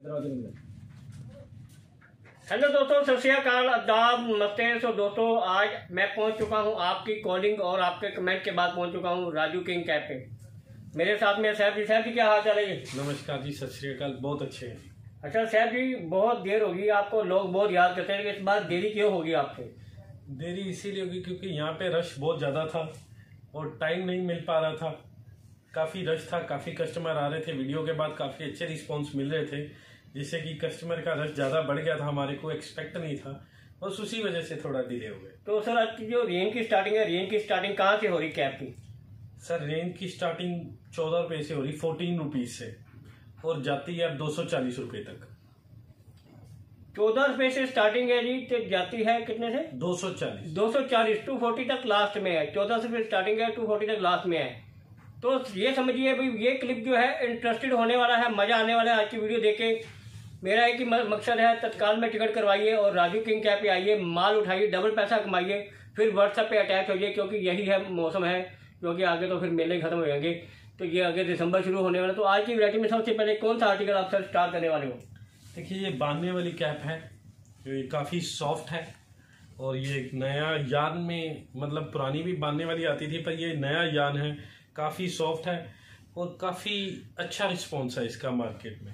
Hello दोस्तों, सत श्री अकाल, आदाब, नमस्ते। दोस्तों आज मैं पहुंच चुका हूं आपकी कॉलिंग और आपके कमेंट के बाद पहुंच चुका हूं राजू किंग कैप पे। मेरे साथ में सैफ जी। सैफ जी क्या हाल चाल है जी? नमस्कार जी, सत श्री अकाल। बहुत अच्छे हैं। अच्छा सैफ जी, बहुत देर होगी, आपको लोग बहुत याद करते हैं, इस बार देरी क्यों होगी आपसे? देरी इसीलिए होगी क्योंकि यहाँ पे रश बहुत ज़्यादा था और टाइम नहीं मिल पा रहा था। काफ़ी रश था, काफ़ी कस्टमर आ रहे थे। वीडियो के बाद काफ़ी अच्छे रिस्पॉन्स मिल रहे थे, जिससे कि कस्टमर का रश ज़्यादा बढ़ गया था। हमारे को एक्सपेक्ट नहीं था, बस उसी वजह से थोड़ा डिले हो गया। तो सर आज की जो रेंज की स्टार्टिंग है, रेंज की स्टार्टिंग कहाँ से हो रही कैप की? सर रेंज की स्टार्टिंग 14 रुपये से हो रही, 14 रुपीज़ से, और जाती है अब 240 रुपये तक। 14 रुपये से स्टार्टिंग है जी, तो जाती है कितने से? 240। 240 240 तक लास्ट में है। 14 रुपये स्टार्टिंग है, 240 तक लास्ट में है। तो ये समझिए भाई, ये क्लिप जो है इंटरेस्टेड होने वाला है, मजा आने वाला है आज की वीडियो देख के। मेरा एक ही मकसद है, तत्काल में टिकट करवाइए और राजू किंग कैप पे आइए, माल उठाइए, डबल पैसा कमाइए, फिर व्हाट्सएप पे अटैच होइए, क्योंकि यही है मौसम है, क्योंकि आगे तो फिर मेले खत्म हो जाएंगे। तो ये आगे दिसंबर शुरू होने वाला। तो आज की वैरायटी में सबसे पहले कौन सा आर्टिकल आप सर स्टार्ट करने वाले हो? देखिए, ये बांधने वाली कैप है, ये काफ़ी सॉफ्ट है और ये एक नया यान में, मतलब पुरानी भी बांधने वाली आती थी, पर ये नया यान है, काफ़ी सॉफ्ट है और काफ़ी अच्छा रिस्पॉन्स है इसका मार्केट में।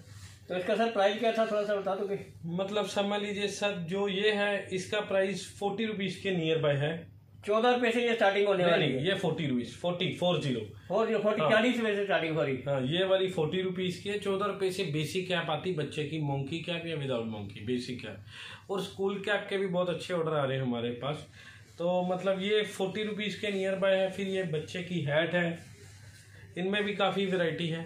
तो इसका सर प्राइस क्या था, थोड़ा सा बता दोगे? मतलब समझ लीजिए सर, जो ये है इसका प्राइस 40 रुपीज़ के नियर बाय है। 14 रुपये से ये स्टार्टिंग होने वाली है। ये 40 रुपीज़, 40 रुपये से स्टार्टिंग हो रही। हाँ, ये वाली 40 रुपीज़ की है। 14 रुपये से बेसिक कैप आती, बच्चे की मोंकी कैप या विदाउट मोंकी बेसिक कैप, और स्कूल कैप के भी बहुत अच्छे ऑर्डर आ रहे हैं हमारे पास। तो मतलब ये 40 रुपीज़ के नियर बाय है। फिर ये बच्चे की हैट है, इनमें भी काफ़ी वैरायटी है।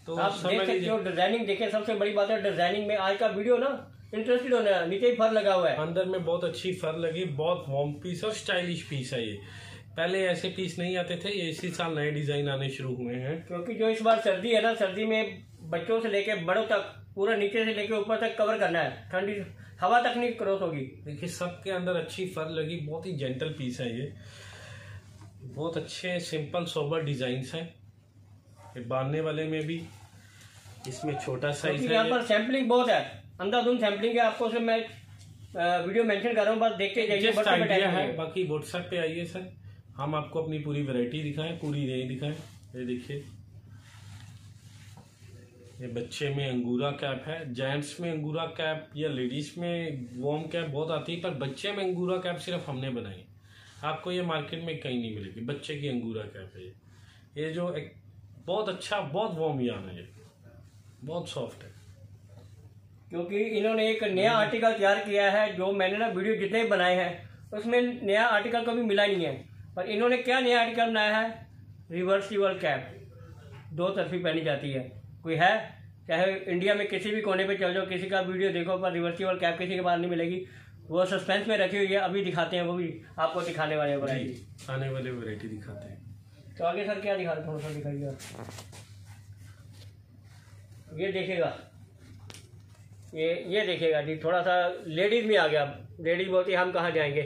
तो आप देख सकते हो, डिजाइनिंग देखें, सबसे बड़ी बात है डिजाइनिंग में। आज का वीडियो ना इंटरेस्टेड होना है। नीचे ही फर लगा हुआ है, अंदर में बहुत अच्छी फर लगी, बहुत वार्म पीस और स्टाइलिश पीस है ये। पहले ऐसे पीस नहीं आते थे, ये इसी साल नए डिजाइन आने शुरू हुए हैं। क्योंकि जो इस बार सर्दी है ना, सर्दी में बच्चों से लेके बड़ों तक पूरा नीचे से लेके ऊपर तक कवर करना है, ठंडी हवा तक नहीं क्रॉस होगी। देखिए, सबके अंदर अच्छी फर लगी, बहुत ही जेंटल पीस है ये। बहुत अच्छे सिंपल सोबर डिजाइन है। बांधने वाले में भी इसमें छोटा साइज है। यहाँ पर सैम्पलिंग बहुत है, अंधाधुंध सैम्पलिंग है। आपको सिर्फ मैं वीडियो मेंशन कर रहा हूँ, बस देख के जाइए। आइडिया है, बाकी व्हाट्सएप पे आइए सर, हम आपको अपनी पूरी वैरायटी दिखाएं, पूरी रेंज दिखाएं। ये देखिए, ये बच्चे में अंगूरा कैप है, जेंट्स में अंगूरा कैप या लेडीज में वॉर्म कैप बहुत आती है, पर बच्चे में अंगूरा कैप सिर्फ हमने बनाई। आपको ये मार्केट में कहीं नहीं मिलेगी। बच्चे की अंगूरा कैप है ये जो एक बहुत अच्छा, बहुत वार्म यान है, ये बहुत सॉफ्ट है। क्योंकि इन्होंने एक नया आर्टिकल तैयार किया है, जो मैंने ना वीडियो जितने भी बनाए हैं उसमें नया आर्टिकल कभी मिला नहीं है। पर इन्होंने क्या नया आर्टिकल बनाया है? रिवर्सिबल कैप, 2 तरफी पहनी जाती है। कोई है, चाहे इंडिया में किसी भी कोने पे चल जाओ, किसी का वीडियो देखो, पर रिवर्सिबल कैप किसी के पास नहीं मिलेगी। वो सस्पेंस में रखी हुई है, अभी दिखाते हैं, वो भी आपको दिखाने वाले वैरायटी, आने वाले वैरायटी दिखाते हैं। तो आगे सर क्या दिखा रहे, थोड़ा सा दिखाइएगा। ये देखेगा, ये देखेगा जी, थोड़ा सा लेडीज़ में आ गया। लेडीज़ बोलती है हम कहाँ जाएंगे,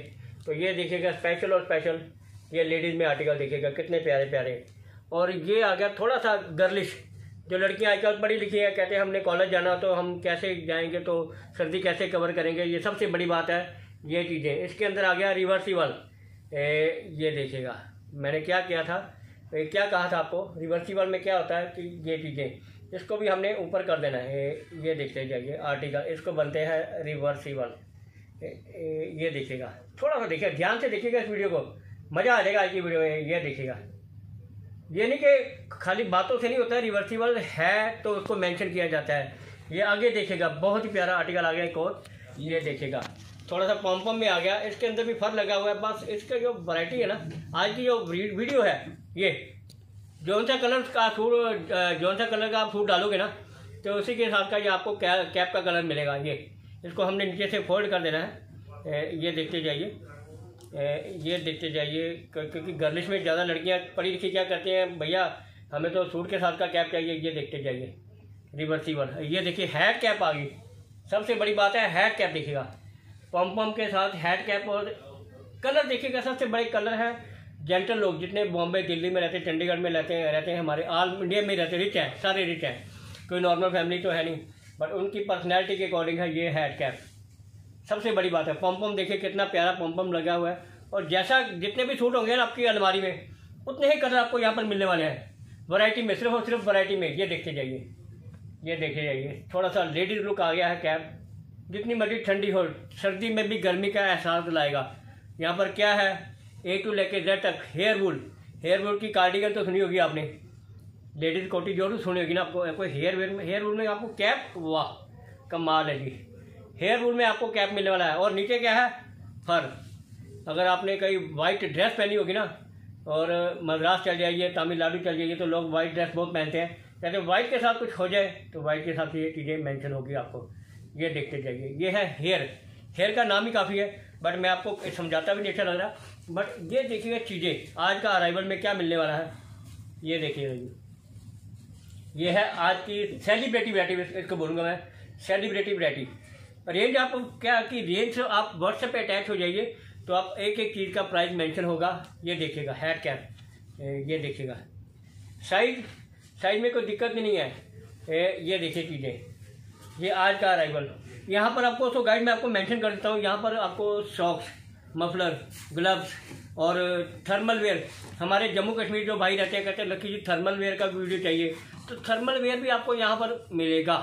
तो ये देखेगा स्पेशल और स्पेशल, ये लेडीज़ में आर्टिकल देखेगा, कितने प्यारे प्यारे। और ये आ गया थोड़ा सा गर्लिश, जो लड़कियां आजकल पढ़ी लिखी है, कहते हैं हमने कॉलेज जाना, तो हम कैसे जाएंगे, तो सर्दी कैसे कवर करेंगे, ये सबसे बड़ी बात है ये चीज़ें। इसके अंदर आ गया रिवर्सिबल, ये देखेगा। मैंने क्या किया था, क्या कहा था आपको, रिवर्सिबल में क्या होता है कि ये चीज़ें, इसको भी हमने ऊपर कर देना है। ये देखते जाइए आर्टिकल, इसको बनते हैं रिवर्सिबल। ये देखिएगा, थोड़ा सा देखिए, ध्यान से देखिएगा इस वीडियो को, मज़ा आ जाएगा आज की वीडियो में। ये देखिएगा, ये नहीं कि खाली बातों से नहीं होता है, रिवर्सिबल है तो उसको मेंशन किया जाता है। ये आगे देखिएगा, बहुत ही प्यारा आर्टिकल आ गया एक और, ये देखिएगा, थोड़ा सा पॉम्पम में आ गया। इसके अंदर भी फर लगा हुआ है। बस इसका जो वैरायटी है ना, आज की जो वीडियो है, ये जौन सा कलर का आप सूट डालोगे ना, तो उसी के हिसाब का ये आपको कैप का कलर मिलेगा। ये इसको हमने नीचे से फोल्ड कर देना है। ये देखते जाइए, ये देखते जाइए, क्योंकि गर्लिश में ज़्यादा लड़कियां पढ़ी लिखी क्या करती हैं, भैया हमें तो सूट के साथ का कैप चाहिए। ये देखते जाइए, रिवर्सिबल। ये देखिए, हैट कैप आ गई, सबसे बड़ी बात है हैट कैप देखिएगा, पॉम के साथ हैट कैप। और कलर देखिएगा, सबसे बड़े कलर है। जेंटल लोग जितने बॉम्बे, दिल्ली में रहते हैं, चंडीगढ़ में रहते हैं, हमारे ऑल इंडिया में रहते हैं, रिच हैं, सारे रिच हैं, कोई नॉर्मल फैमिली तो है नहीं। बट उनकी पर्सनैलिटी के अकॉर्डिंग है ये हेड कैप। सबसे बड़ी बात है पॉम देखिए कितना प्यारा पॉम लगा हुआ है, और जैसा जितने भी सूट होंगे ना आपकी अलमारी में उतने ही कलर आपको यहाँ पर मिलने वाले हैं वैरायटी में, सिर्फ और सिर्फ वैरायटी में। ये देखते जाइए, ये देखते जाइए, थोड़ा सा लेडीज लुक आ गया है कैप। जितनी मर्जी ठंडी हो, सर्दी में भी गर्मी का एहसास दिलाएगा। यहाँ पर क्या है, ए टू लेके जेड तक हेयर वुल की कार्डिगन तो सुनी होगी आपने, लेडीज कोटी जरूर सुनी होगी ना आपको। कोई हेयर वुल में आपको कैप, वाह कमाल है जी। हेयर वुल में आपको कैप मिलने वाला है, और नीचे क्या है, फर। अगर आपने कहीं वाइट ड्रेस पहनी होगी ना, और मद्रास चल जाइए, तमिलनाडु चल जाइए, तो लोग वाइट ड्रेस बहुत पहनते हैं, कहते हैं वाइट के साथ कुछ हो जाए तो वाइट के साथ ये चीज़ें मेंशन होगी आपको। ये देखते जाइए, ये है हेयर का नाम ही काफ़ी है, बट मैं आपको समझाता भी नहीं अच्छा लग रहा। बट ये देखिएगा चीज़ें आज का अराइवल में क्या मिलने वाला है, ये देखिएगा जी। ये है आज की सेलिब्रिटी वैरायटी, इसको बोलूँगा मैं सेलिब्रिटी वैरायटी। रेंज आप क्या कि रेंज से आप व्हाट्सएप पे अटैच हो जाइए तो आप एक एक चीज़ का प्राइस मेंशन होगा। ये देखिएगा हेड कैप, ये देखिएगा साइज में कोई दिक्कत नहीं है। ये देखिए चीज़ें, ये आज का अराइवल। यहाँ पर आपको तो गाइड मैं आपको मेंशन कर देता हूँ, यहाँ पर आपको सॉक्स, मफलर, ग्लव्स और थर्मल वेयर। हमारे जम्मू कश्मीर जो भाई रहते हैं कहते हैं लक्की जी थर्मल वेयर का वीडियो चाहिए, तो थर्मल वेयर भी आपको यहाँ पर मिलेगा।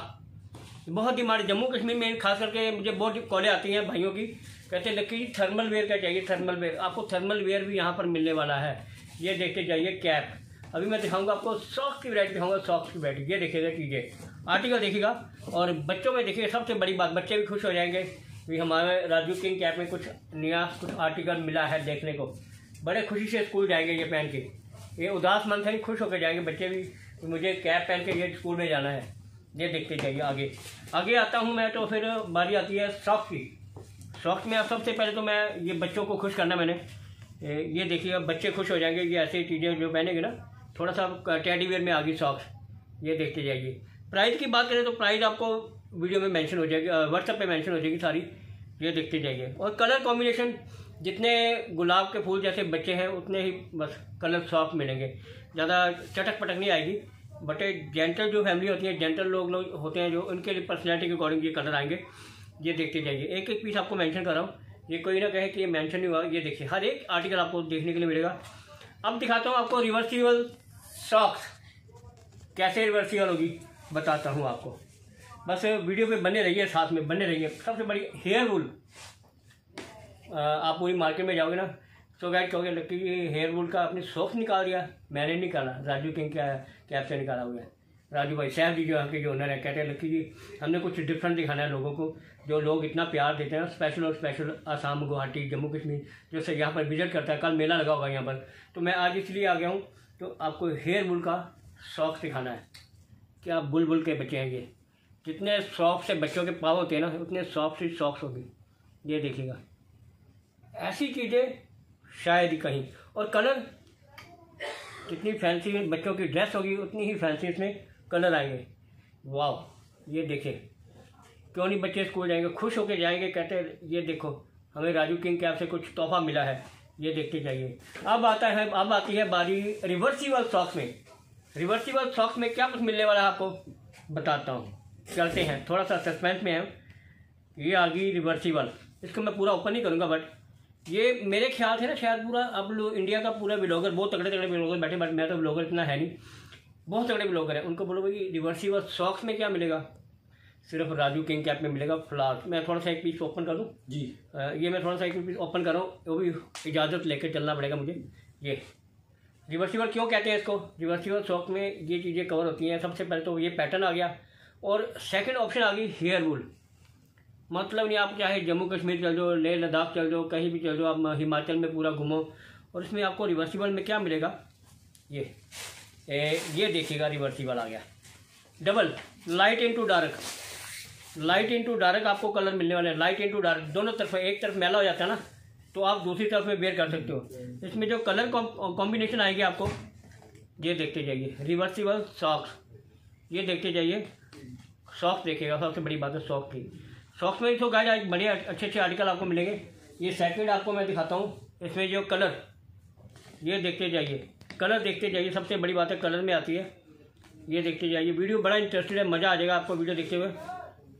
बहुत डिमांड जम्मू कश्मीर में, खास करके मुझे बहुत कॉलें आती हैं भाइयों की, कहते हैं लक्की जी थर्मल वेयर का चाहिए, थर्मल वेयर। आपको थर्मल वेयर भी यहाँ पर मिलने वाला है। ये देखते जाइए कैप। अभी मैं दिखाऊंगा आपको सॉक्स की वैरायटी दिखाऊंगा, सॉक्स की वैरायटी। ये देखिएगा चीज़ें, आर्टिकल देखिएगा। और बच्चों में देखिए सबसे बड़ी बात, बच्चे भी खुश हो जाएंगे कि हमारे राजू किंग कैप में कुछ नया कुछ आर्टिकल मिला है देखने को। बड़े खुशी से स्कूल जाएंगे ये पहन के, ये उदास मन से खुश होकर जाएंगे बच्चे भी, मुझे कैप पहन के ये स्कूल में जाना है। ये देखते जाइए आगे आता हूँ मैं। तो फिर बारी आती है सॉक्स की। सॉक्स में आप सबसे पहले तो मैं ये बच्चों को खुश करना मैंने, ये देखिए बच्चे खुश हो जाएंगे। ये ऐसी चीज़ें जो पहनेंगे ना, थोड़ा सा टेडी वेयर में आ गई सॉक्स। ये देखते जाइए। प्राइस की बात करें तो प्राइस आपको वीडियो में मेंशन हो जाएगी, व्हाट्सएप पे मेंशन हो जाएगी सारी। ये देखते जाइए। और कलर कॉम्बिनेशन, जितने गुलाब के फूल जैसे बच्चे हैं उतने ही बस कलर सॉफ्ट मिलेंगे, ज़्यादा चटक पटक नहीं आएगी। बट जेंटल जो फैमिली होती है, जेंटल लोग होते हैं जो, उनके लिए पर्सनैलिटी के अकॉर्डिंग ये कलर आएंगे। ये देखते जाइए, एक एक पीस आपको मेंशन कर रहा हूँ, ये कोई ना कहे कि ये मेंशन नहीं हुआ। ये देखिए हर एक आर्टिकल आपको देखने के लिए मिलेगा। अब दिखाता हूँ आपको रिवर्सिबल सॉक्स, कैसे रिवर्सिबल होगी बताता हूँ आपको। बस वीडियो पे बने रहिए, साथ में बने रहिए। सबसे बड़ी हेयर वुल, आप पूरी मार्केट में जाओगे ना तो गाइड कहोगे लक्की जी हेयर वुल का आपने सॉक्स निकाल दिया। मैंने निकाला, राजू किंग कैप से निकाला हुआ है। राजू भाई सैफ जी जो यहाँ के जो ओनर है कहते हैं लक्की जी हमने कुछ डिफरेंट दिखाना है लोगों को, जो लोग इतना प्यार देते हैं स्पेशल और स्पेशल आसाम, गुवाहाटी, जम्मू कश्मीर जो से यहाँ पर विजिट करता है। कल मेला लगा होगा यहाँ पर, तो मैं आज इसलिए आ गया हूँ तो आपको हेयर वुल का सॉक्स दिखाना है। क्या बुलबुल के बच्चे हैं ये, जितने सॉफ्ट से बच्चों के पाँव होते हैं ना उतने सॉफ्ट ही सॉक्स होगी। ये देखिएगा ऐसी चीज़ें शायद ही कहीं। और कलर, जितनी फैंसी बच्चों की ड्रेस होगी उतनी ही फैंसी इसमें कलर आएंगे। वाह ये देखिए, क्यों नहीं बच्चे स्कूल जाएंगे, खुश होकर जाएंगे, कहते हैं ये देखो हमें राजू किंग कैप से कुछ तोहफा मिला है। ये देखते जाइए। अब आती है बारी रिवर्सिबल सॉक्स में। रिवर्सिबल सॉक्स में क्या कुछ मिलने वाला है आपको बताता हूँ, चलते हैं। थोड़ा सा सस्पेंस में है। ये आ गई रिवर्सिबल, इसको मैं पूरा ओपन नहीं करूँगा, बट ये मेरे ख्याल से ना शायद पूरा अब लोग इंडिया का पूरा ब्लॉगर, बहुत तगड़े ब्लॉगर बैठे, बट मैं तो ब्लॉगर इतना है नहीं, बहुत तगड़े ब्लॉगर हैं, उनको बोलो भाई रिवर्सिबल सॉक्स में क्या मिलेगा, सिर्फ राजू किंग कैप में मिलेगा फ्लावर। मैं थोड़ा सा एक पीस ओपन कर दूँ जी, ये मैं थोड़ा सा एक पीस ओपन कर रहा हूँ, वो भी इजाज़त लेकर चलना पड़ेगा मुझे। ये रिवर्सिबल क्यों कहते हैं इसको, रिवर्सिबल सॉक्स में ये चीज़ें कवर होती हैं। सबसे पहले तो ये पैटर्न आ गया, और सेकंड ऑप्शन आ गई हेयर वुल। मतलब नहीं, आप चाहे जम्मू कश्मीर चल जाओ, लेह लद्दाख चल जाओ, कहीं भी चल जाओ, आप हिमाचल में पूरा घूमो, और इसमें आपको रिवर्सिबल में क्या मिलेगा, ये देखिएगा रिवर्सिबल आ गया। Double light into dark, light into dark आपको कलर मिलने वाले हैं। लाइट इनटू डार्क दोनों तरफ, एक तरफ मैला हो जाता है ना तो आप दूसरी तरफ में वेयर कर सकते हो। इसमें जो कलर कॉम्बिनेशन आएगी आपको, ये देखते जाइए। रिवर्सिबल सॉक्स, ये देखते जाइए। सॉक्स देखिएगा, सबसे बड़ी बात है सॉक्स की। सॉक्स में तो गाइस बड़े अच्छे आर्टिकल आपको मिलेंगे। ये सेकंड आपको मैं दिखाता हूँ, इसमें जो कलर, ये देखते जाइए, कलर देखते जाइए। सबसे बड़ी बात है कलर में आती है। ये देखते जाइए, वीडियो बड़ा इंटरेस्टेड है, मज़ा आ जाएगा आपको वीडियो देखते हुए।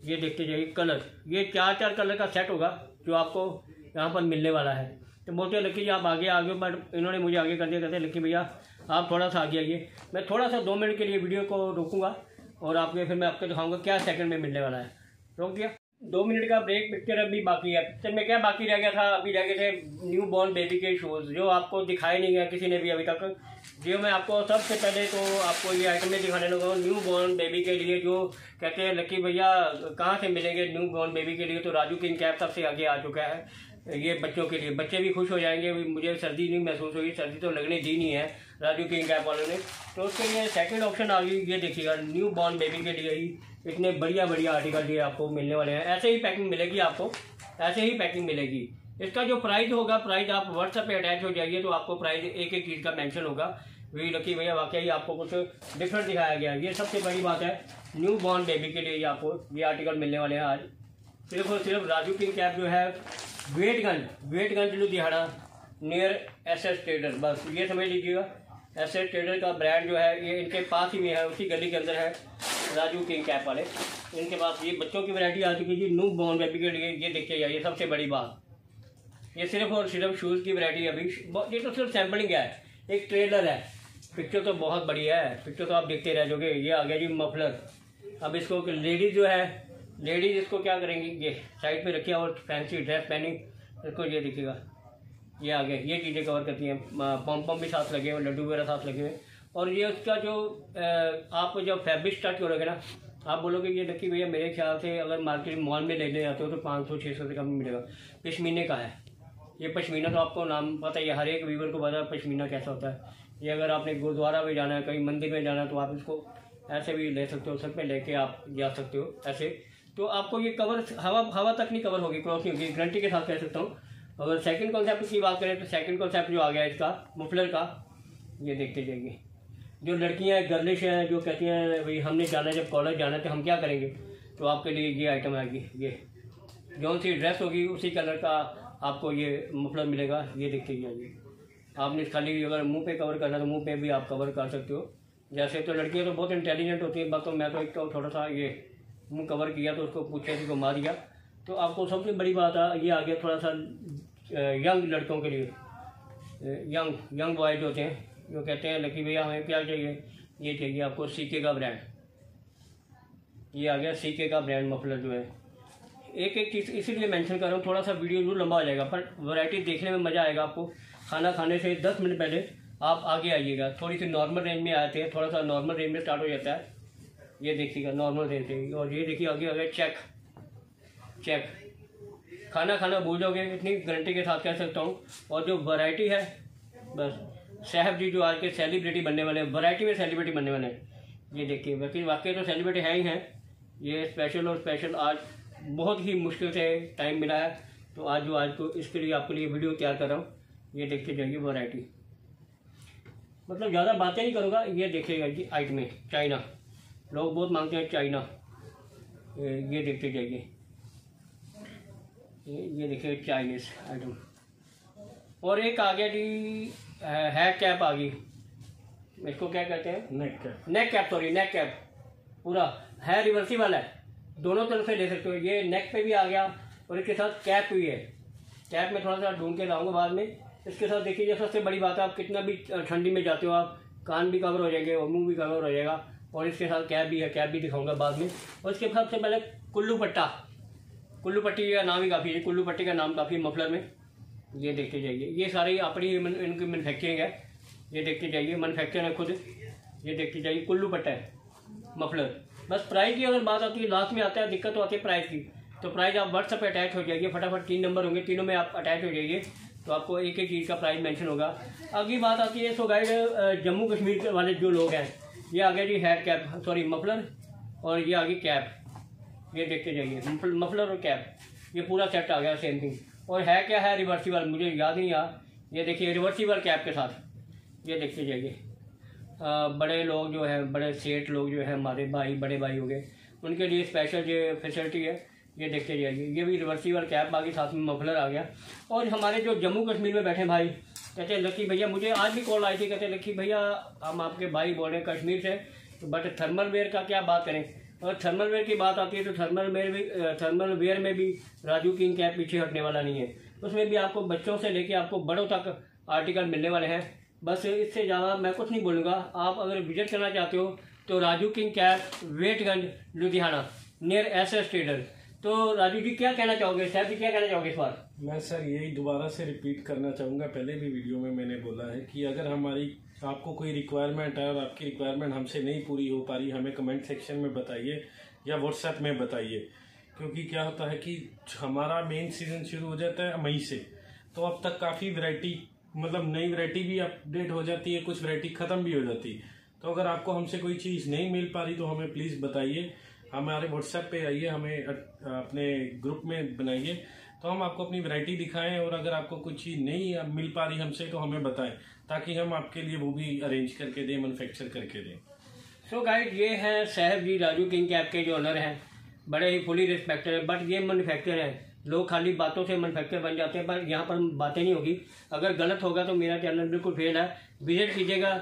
ये देखते जाइए कलर, ये 4 कलर का सेट होगा जो आपको यहाँ पर मिलने वाला है। तो बोलते हैं लक्की जी आप आगे आगे, बट इन्होंने मुझे आगे कर दिया, कहते हैं लक्की भैया आप थोड़ा सा आगे आइए। मैं थोड़ा सा 2 मिनट के लिए वीडियो को रोकूंगा और आपके फिर मैं आपको दिखाऊंगा क्या सेकंड में मिलने वाला है। रोक दिया। 2 मिनट का ब्रेक। पिक्चर अभी बाकी है। पिक्चर में क्या बाकी रह गया था, अभी रह गए थे न्यू बॉर्न बेबी के शूज़ जो आपको दिखाए नहीं गया किसी ने भी अभी तक। जो मैं आपको सबसे पहले तो आपको ये आइटम में दिखाने लगा हूँ न्यू बॉर्न बेबी के लिए, जो कहते हैं लक्की भैया कहाँ से मिलेंगे न्यू बॉर्न बेबी के लिए। तो राजू किंग कैप सबसे आगे आ चुका है ये बच्चों के लिए। बच्चे भी खुश हो जाएंगे। मुझे सर्दी नहीं महसूस हुई, सर्दी तो लगने दी नहीं है राजू किंग कैप वालों ने। तो उसके लिए सेकंड ऑप्शन आ गई। ये देखिएगा न्यू बॉर्न बेबी के लिए ही इतने बढ़िया आर्टिकल ये आपको मिलने वाले हैं। ऐसे ही पैकिंग मिलेगी आपको, ऐसे ही पैकिंग मिलेगी। इसका जो प्राइस होगा, प्राइस आप व्हाट्सएप पे अटैच हो जाइए तो आपको प्राइस एक एक चीज़ का मेंशन होगा। वही लकी भैया वाकई आपको कुछ डिफरेंट दिखाया गया। ये सबसे बड़ी बात है, न्यू बॉर्न बेबी के लिए आपको ये आर्टिकल मिलने वाले हैं आज। सिर्फ और सिर्फ राजू किंग कैप जो है वेटगंज लुधियाना नियर एसएस ट्रेडर, बस ये समझ लीजिएगा। एसएस ट्रेडर का ब्रांड जो है ये इनके पास ही में है, उसी गली के अंदर है राजू किंग कैप वाले। इनके पास ये बच्चों की वैरायटी आ चुकी है न्यू बॉर्न बेबी के लिए। ये देखिए ये सबसे बड़ी बात, ये सिर्फ और सिर्फ शूज़ की वैरायटी है। अभी ये तो सिर्फ सैम्पलिंग है, एक ट्रेलर है। पिक्चर तो बहुत बढ़िया है, पिक्चर तो आप देखते रह जाओगे। ये आ गया जी मफलर। अब इसको लेडीज जो है, लेडीज इसको क्या करेंगी, ये साइड पे रखिए और फैंसी ड्रेस पहनी इसको। ये देखिएगा ये आ गया, ये चीज़ें कवर करती हैं। पम भी साथ लगे हुए, लड्डू वगैरह साथ लगे हुए। और ये उसका जो आप जब फैब्रिक स्टार्ट करोगे ना, आप बोलोगे ये लक्की भैया मेरे ख्याल से अगर मार्केट मॉल में लेने जाते हो तो 500-600 से कम मिलेगा। पश्मीने का है ये। पश्मीना तो आपको नाम पता ही है, हर एक वीवर को पता है पश्मीना कैसा होता है। ये अगर आपने गुरुद्वारा में जाना है, कहीं मंदिर में जाना है, तो आप इसको ऐसे भी ले सकते हो, सर पे लेके आप जा सकते हो ऐसे। तो आपको ये कवर हवा तक नहीं कवर होगी, क्रॉस नहीं होगी, गारंटी के साथ कह सकता हूँ। अगर सेकंड कॉन्सेप्ट की बात करें तो सेकंड कॉन्सेप्ट जो आ गया इसका मफलर का, ये देखते जाइए। जो लड़कियाँ गर्लिश हैं, जो कहती हैं भाई हमने जाना है, जब कॉलेज जाना है तो हम क्या करेंगे, तो आपके लिए ये आइटम आएगी। ये जौन सी ड्रेस होगी उसी कलर का आपको ये मफलर मिलेगा। ये देखते जाइए। आपने खाली अगर मुंह पे कवर करना है तो मुंह पे भी आप कवर कर सकते हो। जैसे तो लड़कियाँ तो बहुत इंटेलिजेंट होती हैं, बाकी मैं तो एक तो थोड़ा सा ये मुंह कवर किया तो उसको पूछे थी, घुमा दिया। तो आपको सबसे बड़ी बात है ये आ गया थोड़ा सा यंग लड़कों के लिए, यंग बॉयज होते हैं जो कहते हैं लकी भैया हमें क्या चाहिए, ये चाहिए आपको सीके का ब्रांड। ये आ गया सीके का ब्रांड मफलर जो है। एक एक चीज़ इसीलिए मेंशन कर रहा हूँ, थोड़ा सा वीडियो जरूर लंबा हो जाएगा पर वैरायटी देखने में मज़ा आएगा आपको। खाना खाने से 10 मिनट पहले आप आगे आइएगा। थोड़ी सी नॉर्मल रेंज में आते हैं, थोड़ा सा नॉर्मल रेंज में स्टार्ट हो जाता है। ये देखिएगा नॉर्मल रेंज से। और ये देखिए आगे आ गया चेक। खाना खाना भूल जाओगे, इतनी गारंटी के साथ कह सकता हूँ। और जो वैरायटी है, बस साहब जी जो आज के सेलिब्रिटी बनने वाले हैं, वैरायटी में सेलिब्रिटी बनने वाले हैं। ये देखिए वाकई तो सेलिब्रिटी है ही हैं। ये स्पेशल और स्पेशल आज बहुत ही मुश्किल से टाइम मिला है, तो आज को इसके लिए आपके लिए वीडियो तैयार कर रहा हूँ। ये देखते जाइए वैरायटी, मतलब ज़्यादा बातें नहीं करूँगा। ये देखिएगा जी आइटम चाइना, लोग बहुत मांगते हैं चाइना। ये देखते जाइए, ये देखिए चाइनीज़ आइटम। और एक आ गया जी हेड कैप आ गई, इसको क्या कहते हैं, नेक कैप। पूरा है, रिवर्सिबल है, दोनों तरफ से ले सकते हो। ये नेक पे भी आ गया और इसके साथ कैप भी है। कैप में थोड़ा सा ढूंढ के लाऊंगा बाद में। इसके साथ देखिए सबसे बड़ी बात है, आप कितना भी ठंडी में जाते हो आप कान भी कवर हो जाएंगे और मुंह भी कवर हो जाएगा। और इसके साथ कैप भी है, कैप भी दिखाऊंगा बाद में। और इसके सबसे पहले कुल्लू पट्टी का नाम ही काफ़ी है, कुल्लू पट्टी का नाम काफ़ी है मफलर में। ये देखते जाइए, ये सारी अपनी इनकी मैनुफैक्चरिंग है। ये देखते जाइए, मैनुफैक्चर है खुद। ये देखते जाइए कुल्लू पट्टा है मफलर। बस प्राइस की अगर बात आती है, लास्ट में आता है दिक्कत तो आती है प्राइस की। तो प्राइस आप व्हाट्सएप पे अटैच हो जाइए, फटाफट 3 नंबर होंगे, तीनों में आप अटैच हो जाइए तो आपको एक एक चीज़ का प्राइस मेंशन होगा। अगली बात आती है सो गाइड जम्मू कश्मीर वाले जो लोग हैं, ये आ गया जी हेड कैप, सॉरी मफलर, और ये आ गई कैप। ये देखते जाइए मफलर और कैप, ये पूरा सेट आ गया सेम थिंग। और है क्या है, रिवर्सिबल, मुझे याद नहीं आ। ये देखिए रिवर्सिबल कैप के साथ, ये देखते जाइए। बड़े लोग जो है, बड़े सेठ लोग जो है, हमारे भाई बड़े भाई हो गए, उनके लिए स्पेशल ये फैसिलिटी है। ये देखते जाइए, ये भी रिवर्सिबल कैप आ गई, साथ में मफलर आ गया। और हमारे जो जम्मू कश्मीर में बैठे भाई कहते हैं लकी भैया, मुझे आज भी कॉल आई थी, कहते हैं लकी भैया हम आपके भाई बोल रहे हैं कश्मीर से, बट थर्मल वेयर का क्या बात करें। और थर्मल वेयर की बात आती है तो थर्मल वेयर में भी राजू किंग कैप पीछे हटने वाला नहीं है। उसमें भी आपको बच्चों से लेके आपको बड़ों तक आर्टिकल मिलने वाले हैं। बस इससे ज़्यादा मैं कुछ नहीं बोलूँगा। आप अगर विजिट करना चाहते हो तो Raju king cap, Vetganj, Ludhiana, near SS trader. तो राजू जी क्या कहना चाहोगे, साहब जी क्या कहना चाहोगे इस बार? मैं सर यही दोबारा से रिपीट करना चाहूँगा, पहले भी वीडियो में मैंने बोला है कि अगर आपको कोई रिक्वायरमेंट है और आपकी रिक्वायरमेंट हमसे नहीं पूरी हो पा रही, हमें कमेंट सेक्शन में बताइए या व्हाट्सएप में बताइए। क्योंकि क्या होता है कि हमारा मेन सीज़न शुरू हो जाता है मई से, तो अब तक काफ़ी वैरायटी, मतलब नई वैरायटी भी अपडेट हो जाती है, कुछ वैरायटी ख़त्म भी हो जाती है। तो अगर आपको हमसे कोई चीज़ नहीं मिल पा रही तो हमें प्लीज़ बताइए, हमारे व्हाट्सएप पे आइए, हमें अपने ग्रुप में बनाइए, तो हम आपको अपनी वैरायटी दिखाएं। और अगर आपको कुछ चीज़ नहीं मिल पा रही हमसे तो हमें बताएं, ताकि हम आपके लिए वो भी अरेंज करके दें, मैन्युफैक्चर करके दें। सो गाइड, ये हैं साहब जी राजू किंग कैप के जो ओनर हैं, बड़े ही फुली रिस्पेक्टेड है। बट ये मैन्युफैक्चर है, लोग खाली बातों से मैन्युफैक्चर बन जाते हैं, पर यहाँ पर बातें नहीं होगी। अगर गलत होगा तो मेरा चैनल बिल्कुल फेल है। विजिट कीजिएगा,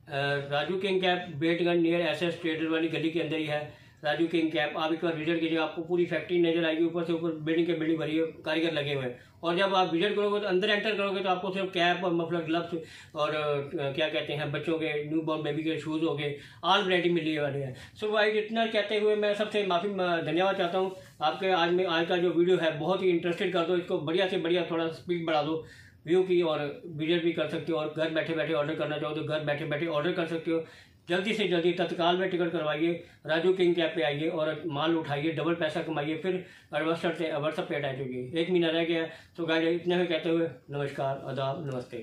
Raju king cap, Vetganj near SS trader वाली गली के अंदर ही है राजू किंग कैप। आप एक बार विजिट कीजिएगा, आपको पूरी फैक्ट्री नजर आएगी, ऊपर से ऊपर बिल्डिंग के बिल्डिंग भरी है, कारीगर लगे हुए हैं। और जब आप विजिट करोगे तो अंदर एंटर करोगे तो आपको सिर्फ कैप और मफलर, ग्लव्स और क्या कहते हैं बच्चों के न्यू बॉर्न बेबी के शूज़ हो गए, ऑल वैरायटी मिलने वाली है। सो भाई इतना कहते हुए मैं सबसे माफ़ी धन्यवाद चाहता हूँ। आपके आज का जो वीडियो है बहुत ही इंटरेस्टेड कर दो इसको, बढ़िया से बढ़िया थोड़ा स्पीड बढ़ा दो व्यू की, और विजिट भी कर सकते हो। और घर बैठे बैठे ऑर्डर करना चाहो तो घर बैठे बैठे ऑर्डर कर सकते हो। जल्दी से जल्दी तत्काल में टिकट करवाइए, राजू किंग कैप पे आइए और माल उठाइए, डबल पैसा कमाइए, फिर व्हाट्सएप पे अटैच होगी। 1 महीना रह गया। तो गाइस इतने में कहते हुए नमस्कार, आदाब, नमस्ते।